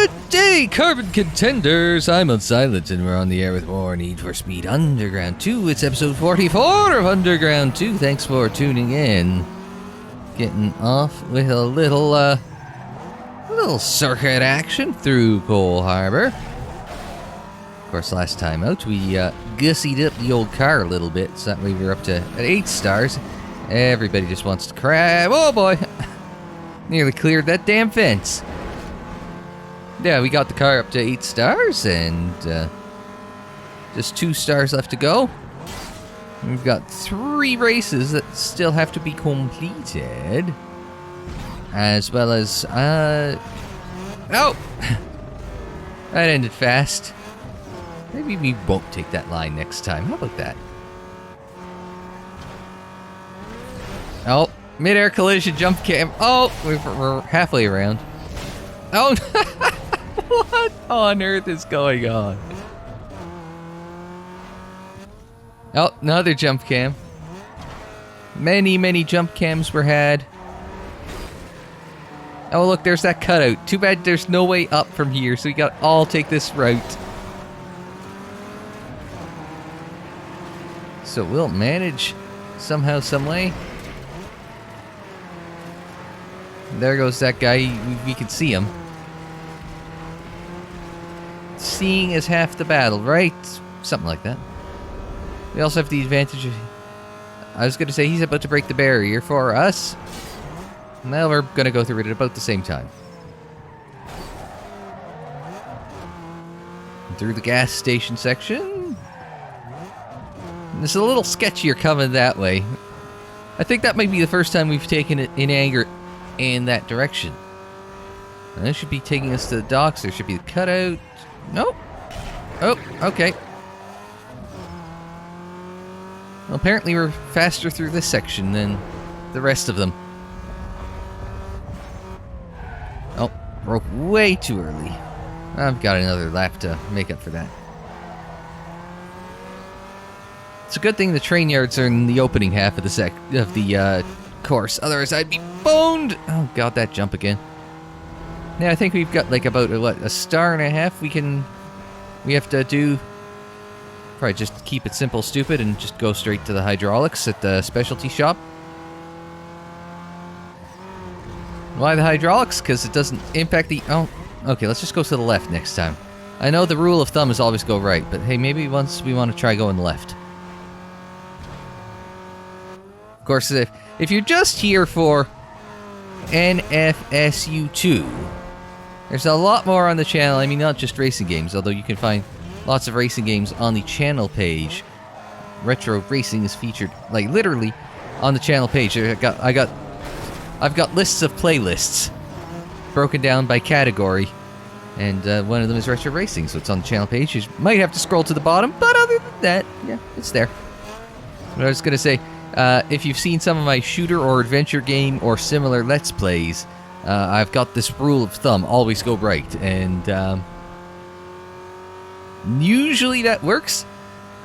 Good day, Carbon Contenders! I'm Unsilent, and we're on the air with more Need for Speed Underground 2. It's episode 44 of Underground 2. Thanks for tuning in. Getting off with a little circuit action through Coal Harbor. Of course, last time out, we gussied up the old car a little bit, so that way we're up to at 8 stars. Everybody just wants to crab. Oh boy! Nearly cleared that damn fence. Yeah, we got the car up to 8 stars, and just 2 stars left to go. We've got 3 races that still have to be completed, as well as, oh! That ended fast. Maybe we won't take that line next time. How about that? Oh, mid-air collision, jump cam. Oh, we're halfway around. Oh, what on earth is going on? Oh, another jump cam. Many jump cams were had. Oh, look, there's that cutout. Too bad there's no way up from here, so we got to all take this route. So we'll manage somehow, some way. There goes that guy. We can see him. Seeing is half the battle, right? Something like that. We also have the advantage of... I was going to say he's about to break the barrier for us. Now we're going to go through it at about the same time. Through the gas station section. It's a little sketchier coming that way. I think that might be the first time we've taken it in anger in that direction. And that should be taking us to the docks. There should be the cutout. Nope. Oh, okay. Well, apparently we're faster through this section than the rest of them. Oh, broke way too early. I've got another lap to make up for that. It's a good thing the train yards are in the opening half of the course. Otherwise, I'd be boned. Oh god, that jump again. Yeah, I think we've got like about a star and a half. We have to do. Probably just keep it simple, stupid, and just go straight to the hydraulics at the specialty shop. Why the hydraulics? Because it doesn't impact the... Oh, okay, let's just go to the left next time. I know the rule of thumb is always go right, but hey, maybe once we want to try going left. Of course, if you're just here for NFSU2, there's a lot more on the channel. I mean, not just racing games, although you can find lots of racing games on the channel page. Retro racing is featured, like, literally on the channel page. I've got lists of playlists broken down by category, and one of them is retro racing, so it's on the channel page. You might have to scroll to the bottom, but other than that, yeah, it's there. But I was gonna say, if you've seen some of my shooter or adventure game or similar Let's Plays, I've got this rule of thumb, always go right, and usually that works.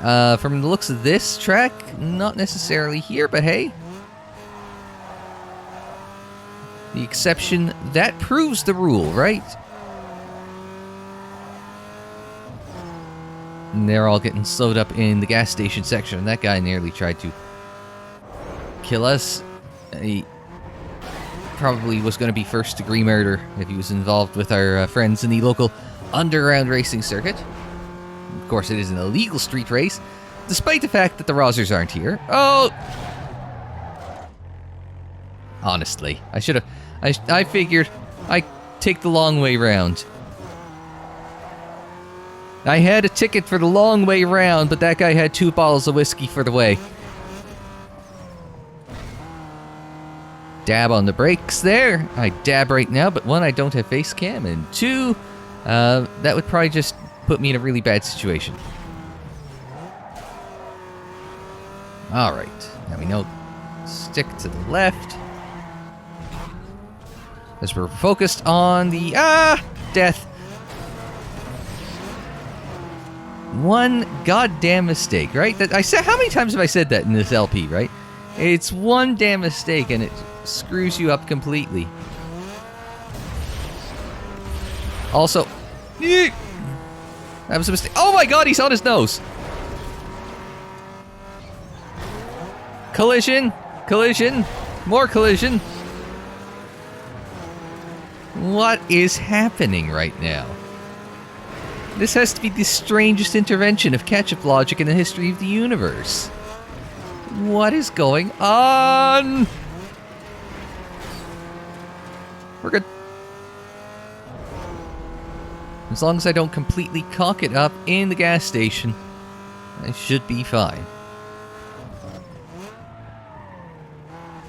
From the looks of this track, not necessarily here, but hey. The exception, that proves the rule, right? And they're all getting slowed up in the gas station section, and that guy nearly tried to kill us. He probably was going to be first degree murder if he was involved with our friends in the local underground racing circuit. Of course, it is an illegal street race, despite the fact that the Rozzers aren't here. Oh! Honestly, I should have... I figured I'd take the long way round. I had a ticket for the long way round, but that guy had 2 bottles of whiskey for the way. Dab on the brakes there. I dab right now, but 1, I don't have face cam, and 2, that would probably just put me in a really bad situation. Alright, now we know, stick to the left. As we're focused on the, death. 1 goddamn mistake, right? That I said, how many times have I said that in this LP, right? It's 1 damn mistake and it screws you up completely. Also, that was a mistake. Oh my god, he's on his nose. Collision. Collision. More collision. What is happening right now? This has to be the strangest intervention of catch-up logic in the history of the universe. What is going on? We're good. As long as I don't completely cock it up in the gas station, I should be fine.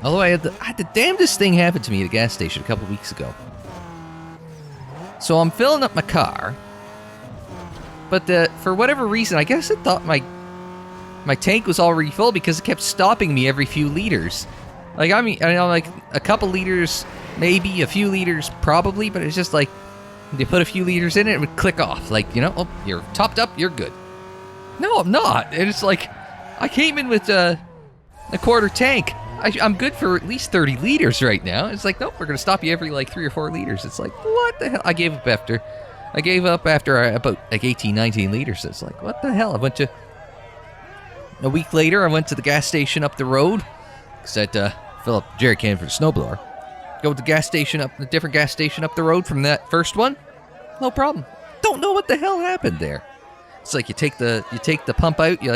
Although I had the damnedest thing happen to me at a gas station a couple weeks ago. So I'm filling up my car, but for whatever reason, I guess it thought my tank was already full because it kept stopping me every few liters. Like, I mean, I know, like, a couple liters, maybe, a few liters, probably, but it's just like, you put a few liters in it, it would click off. Like, you know, oh, you're topped up, you're good. No, I'm not. And it's like, I came in with a quarter tank. I'm good for at least 30 liters right now. It's like, nope, we're going to stop you every, like, 3 or 4 liters. It's like, what the hell? I gave up after about, like, 18, 19 liters. It's like, what the hell? A week later, I went to the gas station up the road, because I had to fill up a jerry can for the snowblower. Go to the different gas station up the road from that first one. No problem. Don't know what the hell happened there. It's like you take the pump out, you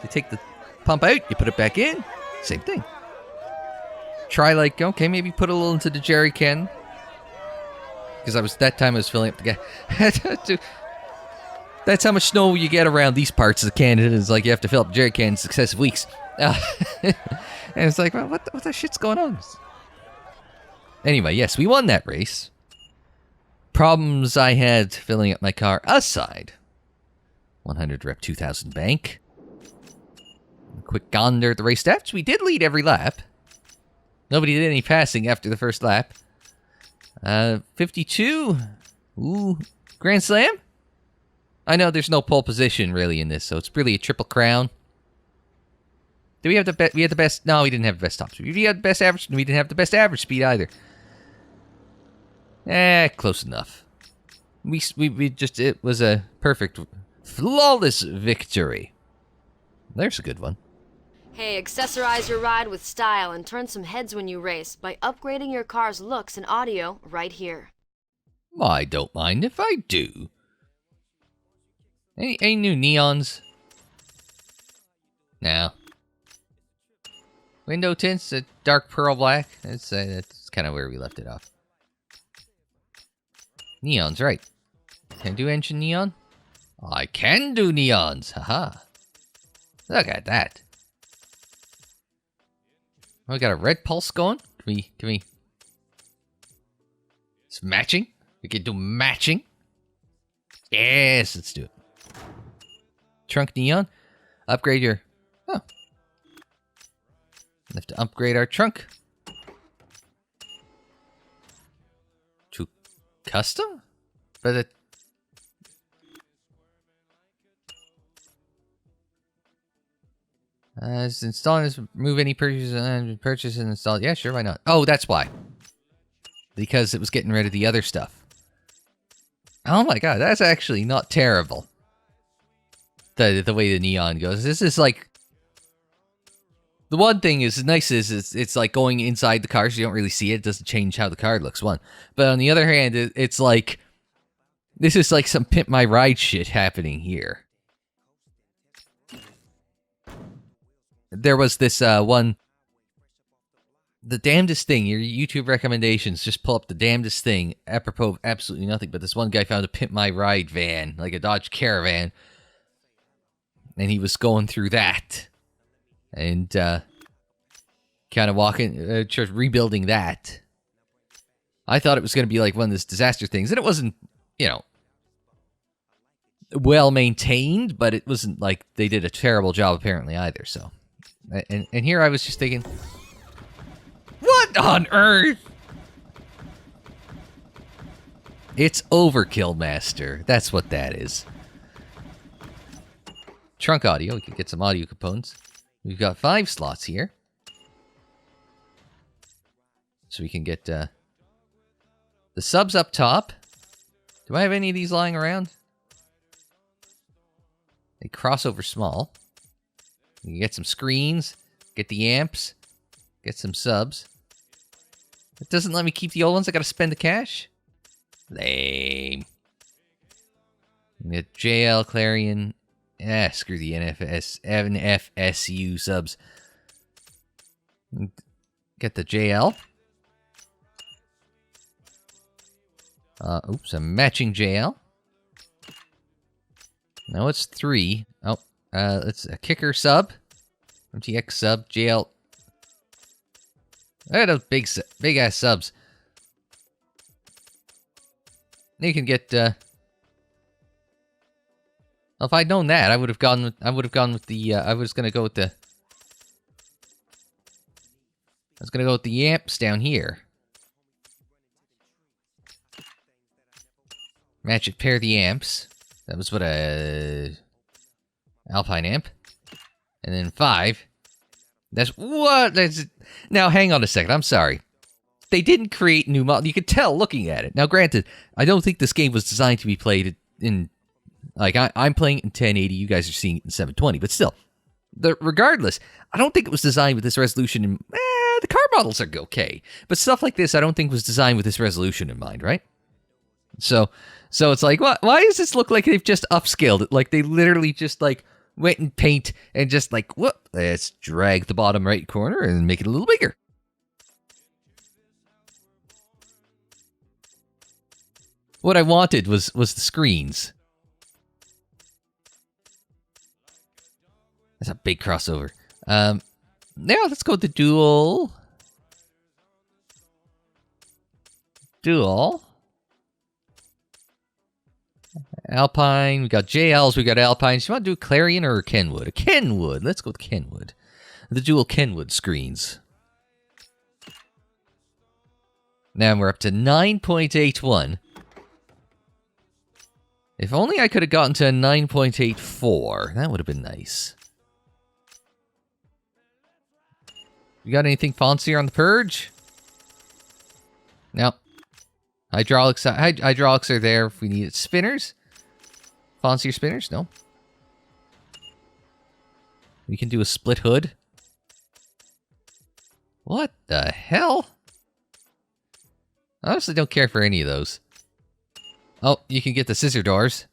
take the pump out, you put it back in. Same thing. Try, like, okay, maybe put a little into the jerry can. Because I was filling up the gas. That's how much snow you get around these parts of Canada. It's like you have to fill up jerry cans successive weeks. And it's like, well, what the shit's going on? Anyway, yes, we won that race. Problems I had filling up my car aside. 100 rep 2000 bank. A quick gander at the race stats. We did lead every lap. Nobody did any passing after the first lap. 52. Ooh, Grand Slam? I know there's no pole position really in this, so it's really a triple crown. Did we have the best? We had the best. No, we didn't have the best top speed. We had the best average. We didn't have the best average speed either. Close enough. It was a perfect, flawless victory. There's a good one. Hey, accessorize your ride with style and turn some heads when you race by upgrading your car's looks and audio right here. I don't mind if I do. Any new neons? No. Window tints, a dark pearl black. That's kind of where we left it off. Neons, right. Can I do engine neon? I can do neons. Haha. Look at that. Oh, we got a red pulse going. Can we? It's matching. We can do matching. Yes, let's do it. Trunk neon. Upgrade your... Oh. We have to upgrade our trunk. To custom? But it... installing this, remove any purchase and install. Yeah, sure, why not? Oh, that's why. Because it was getting rid of the other stuff. Oh my god, that's actually not terrible. The way the neon goes. This is like... The one thing is nice is it's like going inside the car so you don't really see it. It doesn't change how the car looks, one. But on the other hand, it's like... This is like some Pimp My Ride shit happening here. There was this one... The damnedest thing, your YouTube recommendations, just pull up the damnedest thing, apropos of absolutely nothing, but this one guy found a Pimp My Ride van, like a Dodge Caravan, and he was going through that, and kind of walking, just rebuilding that. I thought it was going to be like one of those disaster things, and it wasn't, you know, well-maintained, but it wasn't like they did a terrible job apparently either, so. And here I was just thinking... What on earth? It's overkill, master. That's what that is. Trunk audio. We can get some audio components. We've got 5 slots here. So we can get the subs up top. Do I have any of these lying around? A crossover small. You can get some screens, get the amps, get some subs. It doesn't let me keep the old ones. I gotta spend the cash? Lame. Get JL, Clarion. Screw the NFSU subs. Get the JL. Oops, a matching JL. No, it's 3. Oh, it's a kicker sub. MTX sub, JL. Look at those big ass subs. You can get. Well, if I'd known that, I would have gone with the. I was gonna go with the. I was gonna go with the amps down here. Match it, pair the amps. That was what a Alpine amp, and then 5. That's what. That's now. Hang on a second. I'm sorry. They didn't create new models. You could tell looking at it. Now, granted, I don't think this game was designed to be played in. Like I'm playing it in 1080. You guys are seeing it in 720. But still, regardless, I don't think it was designed with this resolution. The car models are okay, but stuff like this, I don't think was designed with this resolution in mind, right? So it's like, what? Why does this look like they've just upscaled it? Like they literally just like went and paint and just like, whoop, let's drag the bottom right corner and make it a little bigger. What I wanted was the screens. That's a big crossover. Now let's go with the dual. Alpine. We got JLs. We got Alpines. You want to do Clarion or Kenwood? A Kenwood. Let's go with Kenwood. The dual Kenwood screens. Now we're up to 9.81. If only I could have gotten to a 9.84. That would have been nice. You got anything fancier on the Purge? No. Hydraulics are there if we need it. Spinners? Fancier spinners? No. We can do a split hood. What the hell? I honestly don't care for any of those. Oh, you can get the scissor doors.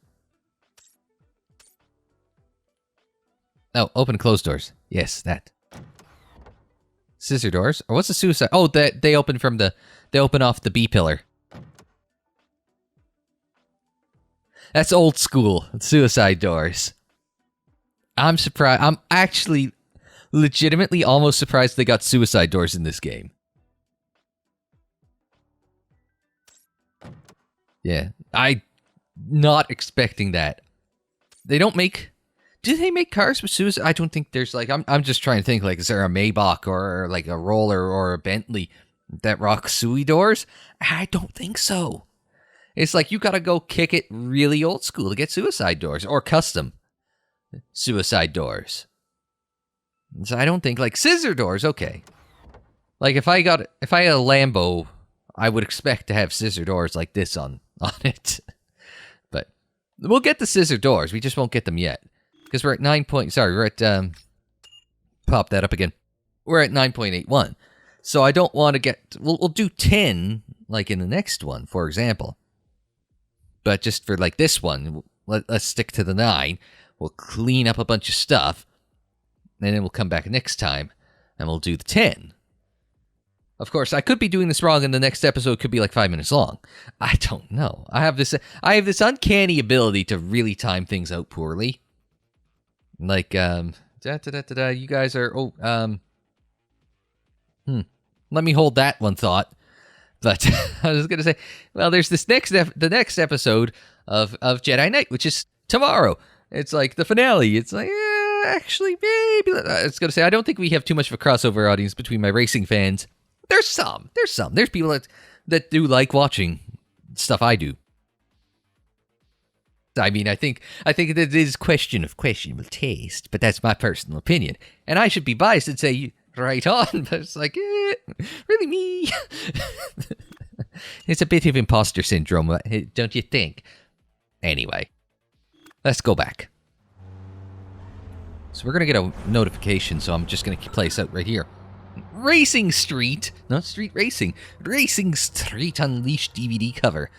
Oh, open and close doors. Yes, that. Scissor doors. Or what's the suicide? Oh, they open from the... They open off the B pillar. That's old school. Suicide doors. I'm surprised. I'm actually legitimately almost surprised they got suicide doors in this game. Yeah, I not expecting that. They don't make... Do they make cars with suicide? I don't think there's like... I'm just trying to think, like, is there a Maybach or like a Roller or a Bentley that rock sui doors? I don't think so. It's like you gotta go kick it really old school to get suicide doors or custom suicide doors. So I don't think, like, scissor doors, okay. Like if I had a Lambo, I would expect to have scissor doors like this on it. But we'll get the scissor doors. We just won't get them yet. Because we're at 9 point... Sorry, we're at... pop that up again. We're at 9.81. So I don't want to get... We'll do 10, like in the next one, for example. But just for, like, this one, let's stick to the 9. We'll clean up a bunch of stuff. And then we'll come back next time, and we'll do the 10. Of course, I could be doing this wrong, and the next episode could be like 5 minutes long. I don't know. I have this uncanny ability to really time things out poorly. Like, you guys are, let me hold that one thought. But I was going to say, well, there's this the next episode of Jedi Knight, which is tomorrow. It's like the finale. It's like, actually, maybe. I was going to say, I don't think we have too much of a crossover audience between my racing fans. There's some. There's people that do like watching stuff I do. I mean, I think that it is question of questionable taste, but that's my personal opinion. And I should be biased and say, right on, but it's like, really me. It's a bit of imposter syndrome, don't you think? Anyway, let's go back. So we're going to get a notification, so I'm just going to place out right here. Racing Street! Not Street Racing. Racing Street Unleashed DVD cover.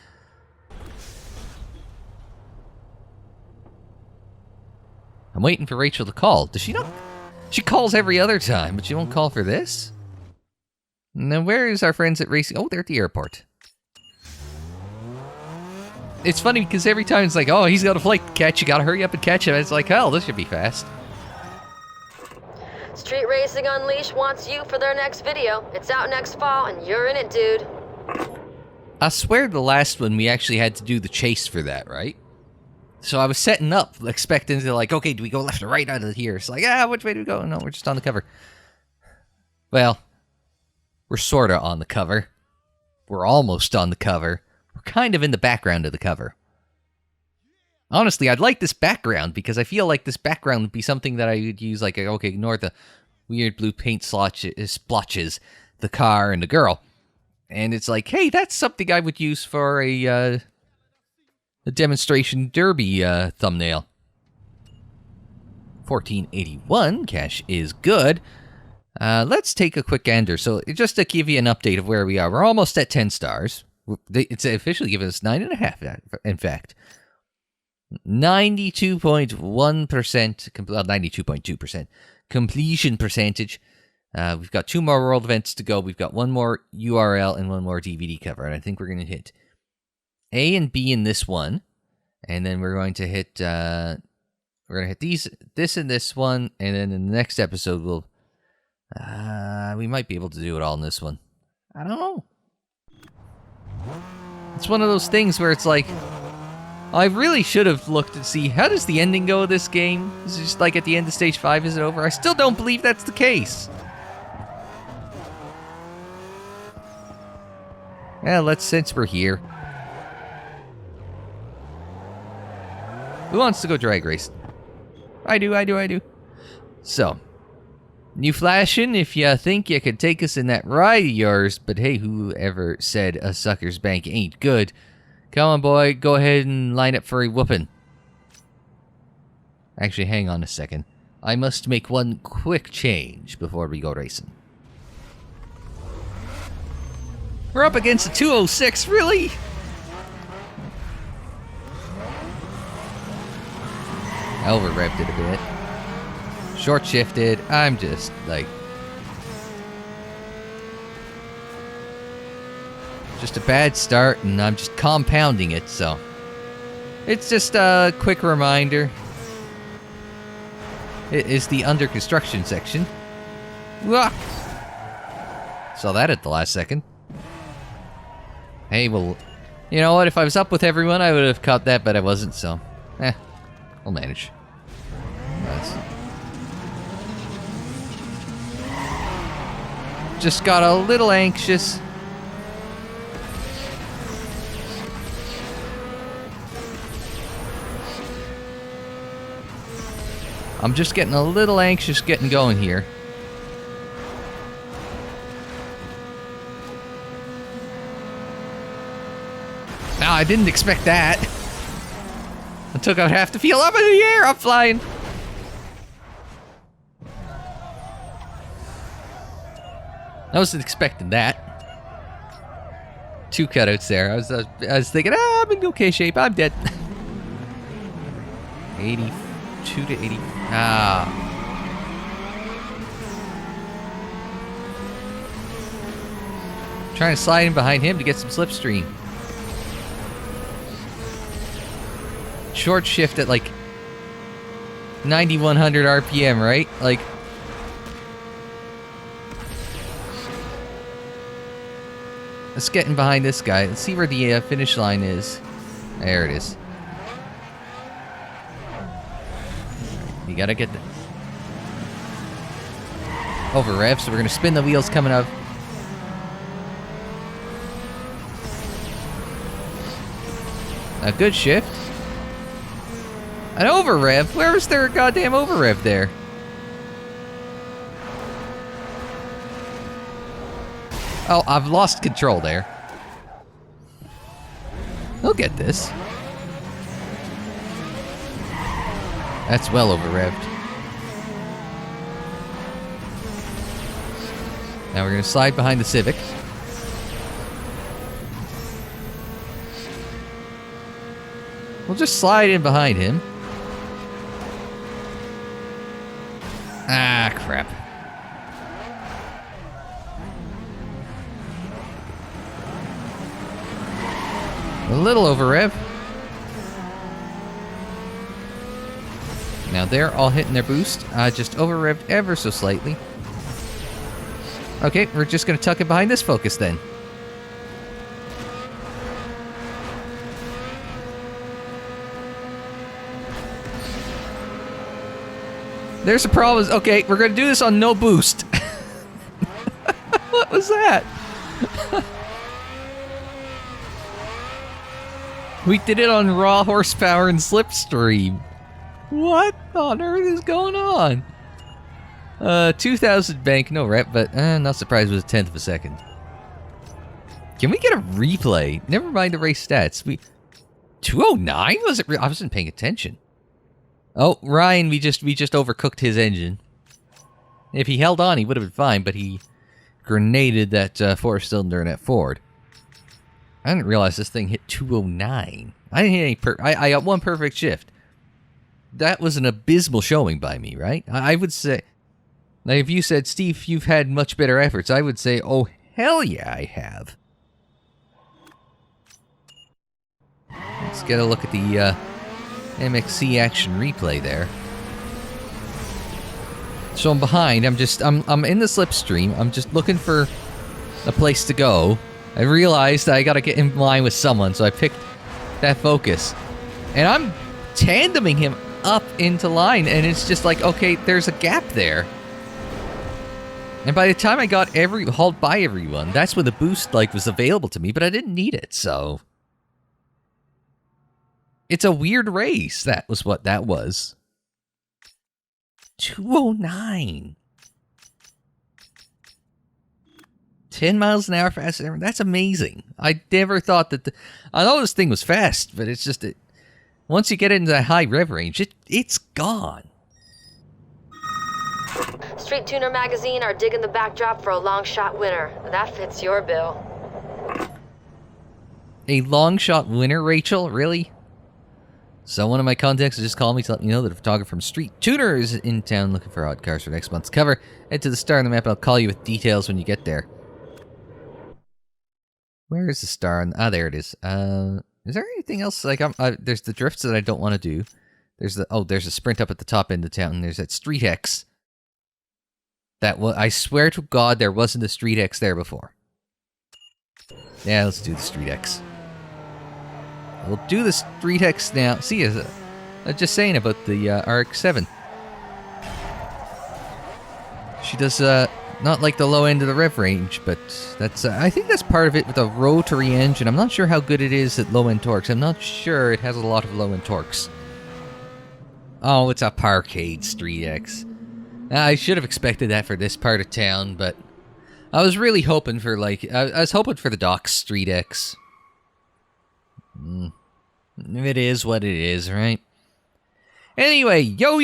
I'm waiting for Rachel to call. Does she not? She calls every other time, but she won't call for this? Now, where is our friends at Racing? Oh, they're at the airport. It's funny because every time it's like, oh, he's got a flight to catch. You gotta hurry up and catch him. It's like, hell, this should be fast. Street Racing Unleashed wants you for their next video. It's out next fall, and you're in it, dude. I swear the last one we actually had to do the chase for that, right? So I was setting up, expecting to like, okay, do we go left or right out of here? It's like, which way do we go? No, we're just on the cover. Well, we're sorta on the cover. We're almost on the cover. We're kind of in the background of the cover. Honestly, I'd like this background because I feel like this background would be something that I would use, like, okay, ignore the weird blue paint splotches, the car and the girl. And it's like, hey, that's something I would use for a demonstration derby thumbnail. 1481, cash is good. Let's take a quick gander. So just to give you an update of where we are, we're almost at 10 stars. It's officially given us 9.5, in fact. 92.1%, 92.2% completion percentage. We've got 2 more world events to go. We've got 1 more URL and 1 more DVD cover. And I think we're going to hit A and B in this one. And then we're going to hit, this and this one. And then in the next episode, we might be able to do it all in this one. I don't know. It's one of those things where it's like, I really should have looked to see, how does the ending go of this game? Is it just like at the end of stage 5, is it over? I still don't believe that's the case. Well, since we're here. Who wants to go drag race? I do. So, you flashing if you think you could take us in that ride of yours, but hey, whoever said a sucker's bank ain't good? Come on, boy, go ahead and line up for a whooping. Actually, hang on a second. I must make one quick change before we go racing. We're up against a 206, really? I over-revved it a bit. Short shifted. I'm just, like... just a bad start, and I'm just compounding it, so... it's just a quick reminder. It is the under construction section. Wah! Saw that at the last second. Hey, well... you know what? If I was up with everyone, I would have caught that, but I wasn't, so... we'll manage. Just got a little anxious. I'm just getting a little anxious getting going here. Now, I didn't expect that. I took out half the field. Up in the air. I'm flying. I wasn't expecting that. 2 cutouts there. I was thinking, I'm in okay shape. I'm dead. 82 to 80. Trying to slide in behind him to get some slipstream. Short shift at like 9100 RPM, right? Like, let's get in behind this guy. Let's see where the finish line is. There it is. You gotta get the over rev, so we're gonna spin the wheels coming up. A good shift. An over rev? Where was there a goddamn over rev there? Oh, I've lost control there. He'll get this. That's well over revved. Now we're going to slide behind the Civic. We'll just slide in behind him. Ah, crap. A little over rev. Now they're all hitting their boost. Just over revved ever so slightly. Okay, we're just going to tuck it behind this Focus then. There's the problem. Okay, we're going to do this on no boost. What was that? We did it on raw horsepower and slipstream. What on earth is going on? 2,000 bank, no rep, but not surprised it was a 1/10 of a second. Can we get a replay? Never mind the race stats. 209? Was it? I wasn't paying attention. Oh, Ryan, we just overcooked his engine. If he held on, he would have been fine, but he grenaded that 4-cylinder in that Ford. I didn't realize this thing hit 209. I didn't hit any I got one perfect shift. That was an abysmal showing by me, right? I would say... Now, if you said, Steve, you've had much better efforts, I would say, oh, hell yeah, I have. Let's get a look at the MXC action replay there. So I'm behind. I'm in the slipstream. I'm just looking for a place to go. I realized I gotta get in line with someone, so I picked that Focus. And I'm tandeming him up into line, and it's just like, okay, there's a gap there. And by the time I got hauled by everyone, that's when the boost was available to me, but I didn't need it, so... It's a weird race. That was what that was. 209. 10 miles an hour faster. That's amazing. I never thought that... I know this thing was fast, but it's just... once you get into that high rev range, it's gone. Street Tuner Magazine are digging the backdrop for a long shot winner. That fits your bill. A long shot winner, Rachel? Really? So one of my contacts just called me to let me know that a photographer from Street Tuner is in town looking for hot cars for next month's cover. Head to the star on the map and I'll call you with details when you get there. Where is the star? There it is. Is there anything else? There's the drifts that I don't want to do. There's a sprint up at the top end of town. There's that Street X. I swear to God there wasn't a Street X there before. Yeah, let's do the Street X. We'll do the Street X now. See, I was just saying about the RX-7. She does not like the low end of the rev range, but that's I think that's part of it with a rotary engine. I'm not sure how good it is at low end torques. I'm not sure it has a lot of low end torques. Oh, it's a Parkade Street X. I should have expected that for this part of town, but I was really hoping for I was hoping for the Docks Street X. It is what it is, right? Anyway, yo,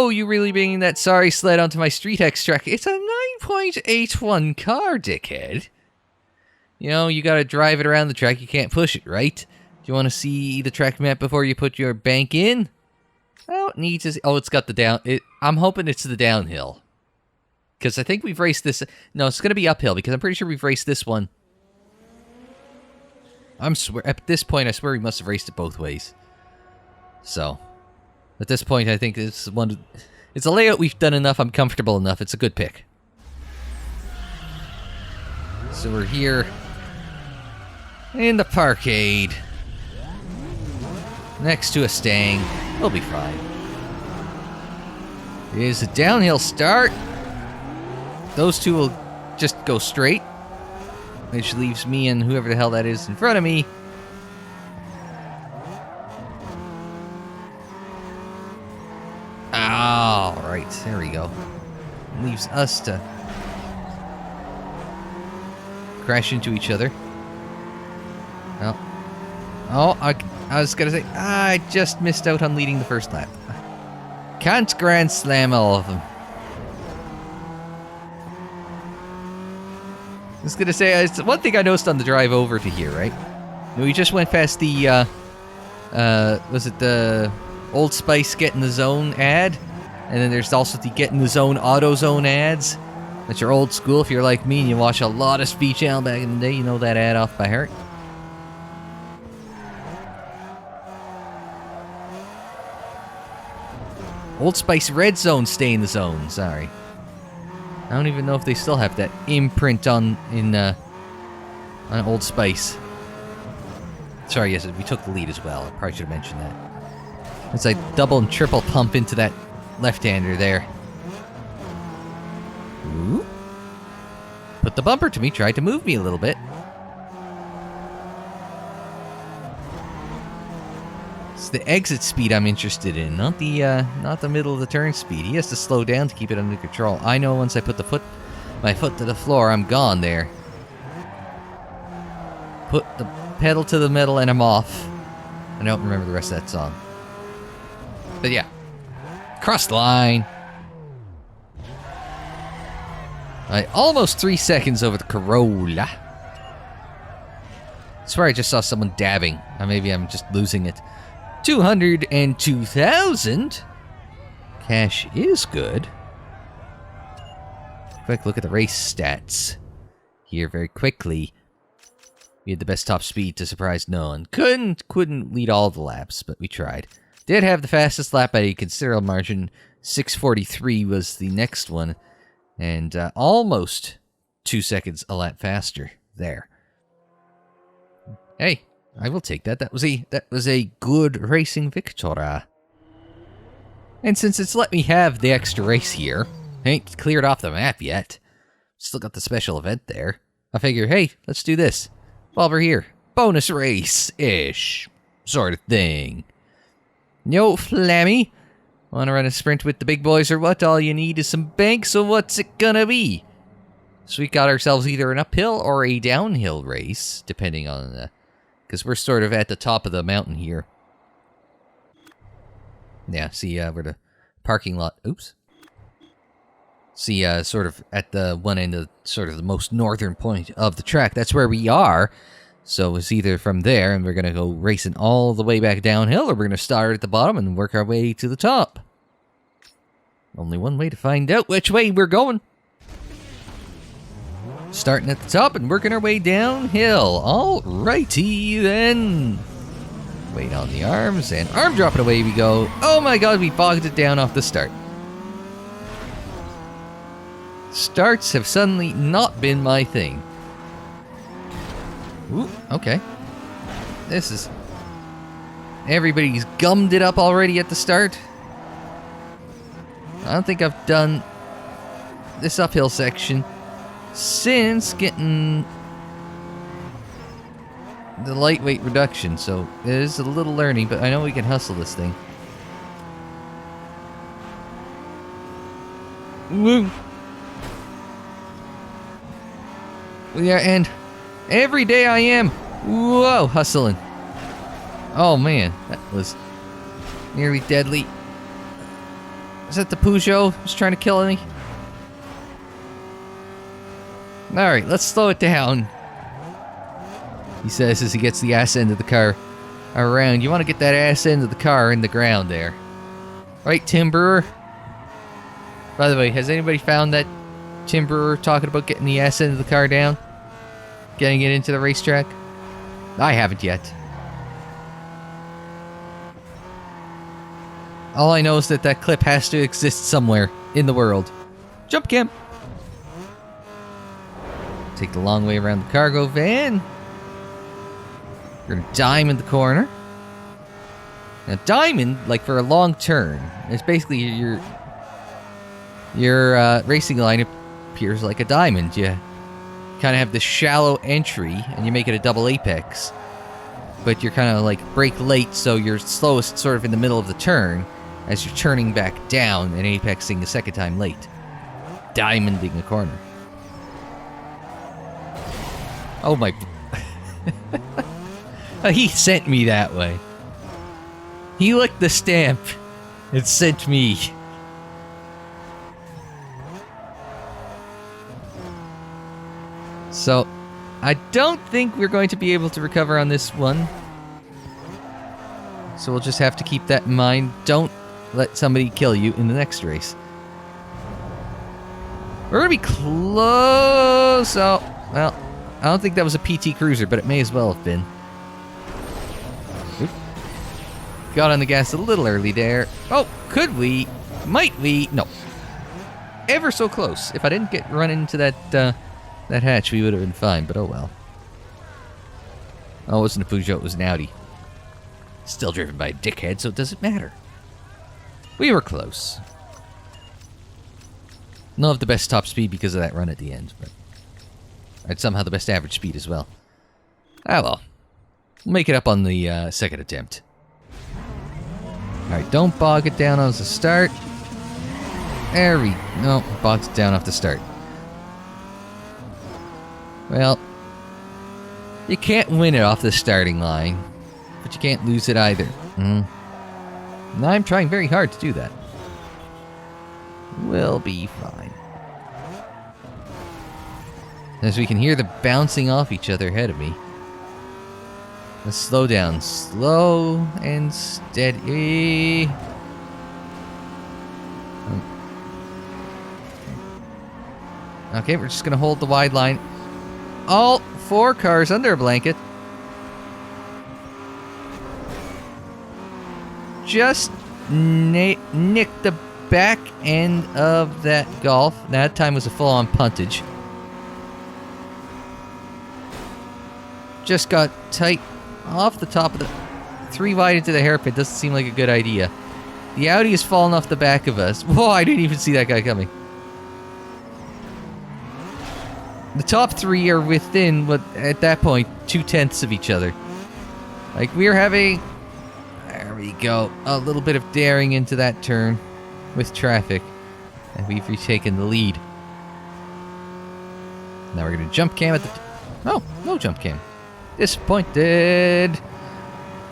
you really bringing that sorry sled onto my Street X track. It's a 9.81 car, dickhead. You know, you gotta drive it around the track, you can't push it, right? Do you want to see the track map before you put your bank in? Oh, it needs to... Oh, it's got the down... I'm hoping it's the downhill. Because I think we've raced this... No, it's going to be uphill, because I'm pretty sure we've raced this one. At this point, I swear we must have raced it both ways. So, at this point, I think it's one... It's a layout we've done enough, I'm comfortable enough, it's a good pick. So we're here... in the Parkade. Next to a Stang. We'll be fine. Here's a downhill start. Those two will just go straight, which leaves me and whoever the hell that is in front of me. Alright, there we go. Leaves us to crash into each other. Well, Oh, I was going to say, I just missed out on leading the first lap. Can't grand slam all of them. I was going to say, it's one thing I noticed on the drive over to here, right? We just went past the, was it the Old Spice Get in the Zone ad? And then there's also the Get in the Zone AutoZone ads. That's your old school. If you're like me and you watch a lot of Speed Channel back in the day, you know that ad off by heart. Old Spice Red Zone, stay in the zone. Sorry. I don't even know if they still have that imprint on Old Spice. Sorry, yes, we took the lead as well. I probably should have mentioned that. It's like double and triple pump into that left-hander there. Ooh. Put the bumper to me, tried to move me a little bit. It's the exit speed I'm interested in, not the middle of the turn speed. He has to slow down to keep it under control. I know once I put my foot to the floor, I'm gone there. Put the pedal to the metal and I'm off. I don't remember the rest of that song. But yeah. Cross the line. Almost 3 seconds over the Corolla. I swear I just saw someone dabbing. Or maybe I'm just losing it. 202,000. Cash is good. Quick look at the race stats. Here very quickly. We had the best top speed to surprise no one. Couldn't lead all the laps, but we tried. Did have the fastest lap by a considerable margin. 6:43 was the next one. And almost 2 seconds a lap faster there. Hey, I will take that. That was a good racing victory. And since it's let me have the extra race here, I ain't cleared off the map yet. Still got the special event there. I figure, hey, let's do this. While we're here. Bonus race-ish. Sort of thing. Yo, Flammy. Want to run a sprint with the big boys or what? All you need is some bank, so what's it gonna be? So we got ourselves either an uphill or a downhill race, depending on the... Because we're sort of at the top of the mountain here. Yeah, see, we're the parking lot. Oops. See, sort of at the one end of sort of the most northern point of the track. That's where we are. So it's either from there, and we're going to go racing all the way back downhill, or we're going to start at the bottom and work our way to the top. Only one way to find out which way we're going. Starting at the top and working our way downhill. Alrighty then. Wait on the arms, and arm dropping away we go. Oh my god, we bogged it down off the start. Starts have suddenly not been my thing. Ooh, okay. This is... Everybody's gummed it up already at the start. I don't think I've done this uphill section since getting the lightweight reduction, so it is a little learning, but I know we can hustle this thing. Woo! Yeah, and every day I am, whoa, hustling. Oh man, that was nearly deadly. Is that the Peugeot just trying to kill me? Alright, let's slow it down. He says as he gets the ass end of the car around. You want to get that ass end of the car in the ground there. Right, Tim Brewer? By the way, has anybody found that Tim Brewer talking about getting the ass end of the car down? Getting it into the racetrack? I haven't yet. All I know is that that clip has to exist somewhere in the world. Jump cam! Take the long way around the cargo van. We're gonna diamond the corner. Now, diamond, like for a long turn, it's basically your racing line appears like a diamond. You kind of have this shallow entry, and you make it a double apex. But you're kind of like brake late, so you're slowest sort of in the middle of the turn as you're turning back down and apexing the second time late. Diamonding a corner. Oh my... He sent me that way. He licked the stamp and sent me. So, I don't think we're going to be able to recover on this one. So we'll just have to keep that in mind. Don't let somebody kill you in the next race. We're going to be close. Oh, well, I don't think that was a PT Cruiser, but it may as well have been. Oop. Got on the gas a little early there. Oh, could we? Might we? No. Ever so close. If I didn't get run into that hatch, we would have been fine, but oh well. Oh, it wasn't a Peugeot, it was an Audi. Still driven by a dickhead, so it doesn't matter. We were close. Not of the best top speed because of that run at the end, but I had somehow the best average speed as well. Ah well. We'll make it up on the second attempt. Alright, don't bog it down on the start. There we... No, bogs it down off the start. Well, you can't win it off the starting line, but you can't lose it either. And I'm trying very hard to do that. We'll be fine. As we can hear the bouncing off each other ahead of me. Let's slow down. Slow and steady. Okay, we're just going to hold the wide line. All 4 cars under a blanket. Just nicked the back end of that Golf. That time was a full-on puntage. Just got tight off the top of the... 3 wide into the hairpin. Doesn't seem like a good idea. The Audi has fallen off the back of us. Whoa, I didn't even see that guy coming. The top 3 are within, what, at that point, 0.2 of each other. Like, we're having... There we go. A little bit of daring into that turn with traffic. And we've retaken the lead. Now we're going to jump cam at the... Oh, no jump cam. Disappointed.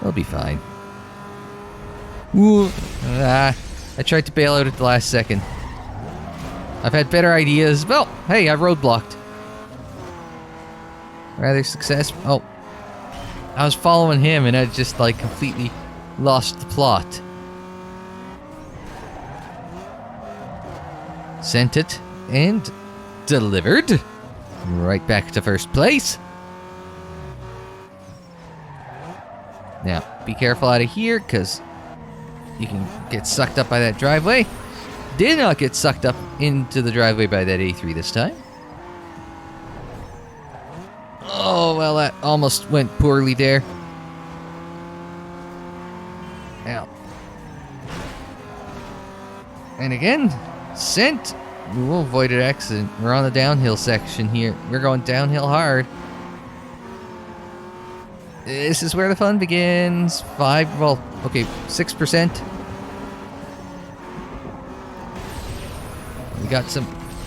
We'll be fine. Ooh. I tried to bail out at the last second. I've had better ideas. Well, hey, I roadblocked. Rather successful. Oh. I was following him and I just like completely lost the plot. Sent it and delivered. Right back to first place. Now, be careful out of here because you can get sucked up by that driveway. Did not get sucked up into the driveway by that A3 this time. Oh, well, that almost went poorly there. Now. And again, sent. We will avoid an accident. We're on the downhill section here. We're going downhill hard. This is where the fun begins. 6%.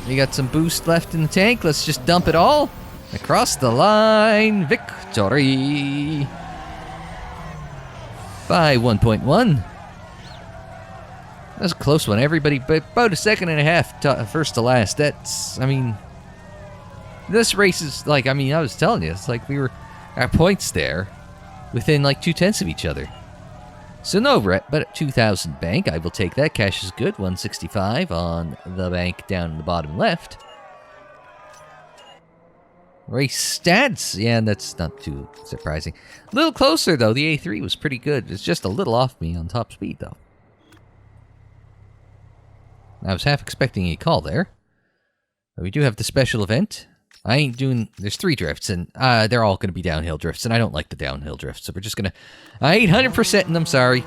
We got some boost left in the tank. Let's just dump it all. Across the line, victory by 1.1. That was a close one. Everybody, but about 1.5 seconds first to last. That's, I mean, this race is like, I mean, I was telling you, it's like we were at points there within like 0.2 of each other. So no regret, but at 2,000 bank, I will take that. Cash is good. 165 on the bank down in the bottom left. Race stats. Yeah, that's not too surprising. A little closer, though. The A3 was pretty good. It's just a little off me on top speed, though. I was half expecting a call there. But we do have the special event. I ain't doing... There's 3 drifts, and they're all going to be downhill drifts, and I don't like the downhill drifts, so we're just going to... I ain't 100% in them, sorry.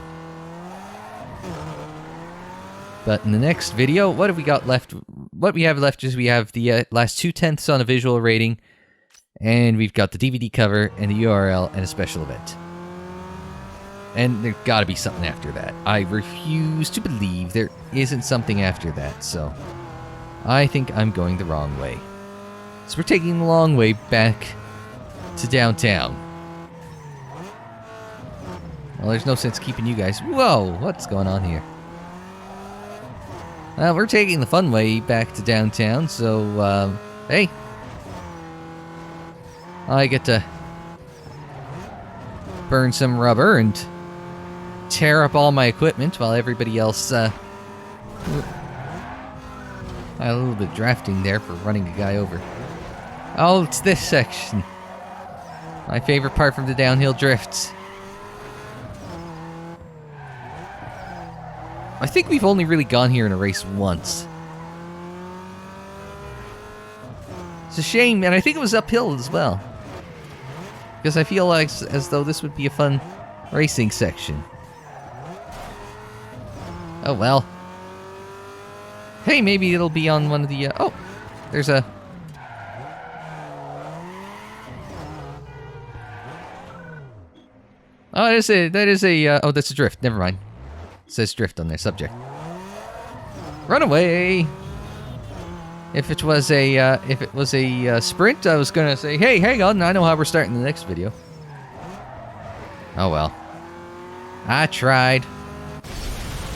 But in the next video, what have we got left? What we have left is we have the last 0.2 on a visual rating, and we've got the DVD cover, and the URL, and a special event. And there's got to be something after that. I refuse to believe there isn't something after that, so... I think I'm going the wrong way. So we're taking the long way back to downtown. Well, there's no sense keeping you guys. Whoa, what's going on here? Well, we're taking the fun way back to downtown, so, hey. I get to burn some rubber and tear up all my equipment while everybody else, a little bit drafting there for running a guy over. Oh, it's this section. My favorite part from the downhill drifts. I think we've only really gone here in a race once. It's a shame, and I think it was uphill as well. Because I feel like as though this would be a fun racing section. Oh well. Hey, maybe it'll be on one of the, oh, there's a... Oh, that is a, oh, that's a drift. Never mind. It says drift on their subject. Run away! If it was a sprint, I was gonna say, hey, hang on, I know how we're starting the next video. Oh well. I tried.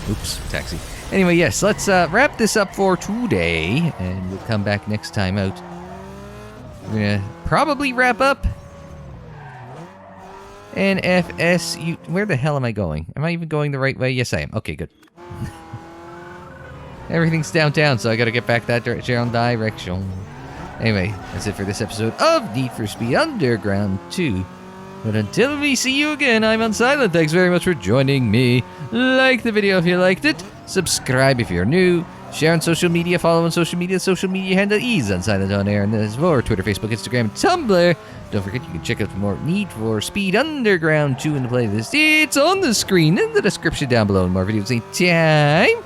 Oops, taxi. Anyway, yes, let's wrap this up for today, and we'll come back next time out. We're gonna probably wrap up NFSU. Where the hell am I going? Am I even going the right way? Yes, I am. Okay, good. Everything's downtown, so I gotta get back that direction. Anyway, that's it for this episode of Need for Speed Underground 2. But until we see you again, I'm Unsilent. Thanks very much for joining me. Like the video if you liked it. Subscribe if you're new. Share on social media. Follow on social media. Social media handle is Unsilent on air. And there's more Twitter, Facebook, Instagram, and Tumblr. Don't forget you can check out more Need for Speed Underground 2 in the playlist. It's on the screen in the description down below. And more videos anytime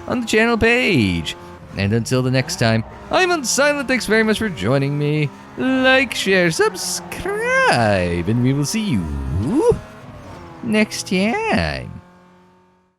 on the channel page. And until the next time, I'm Unsilent. Thanks very much for joining me. Like, share, subscribe, and we will see you next time.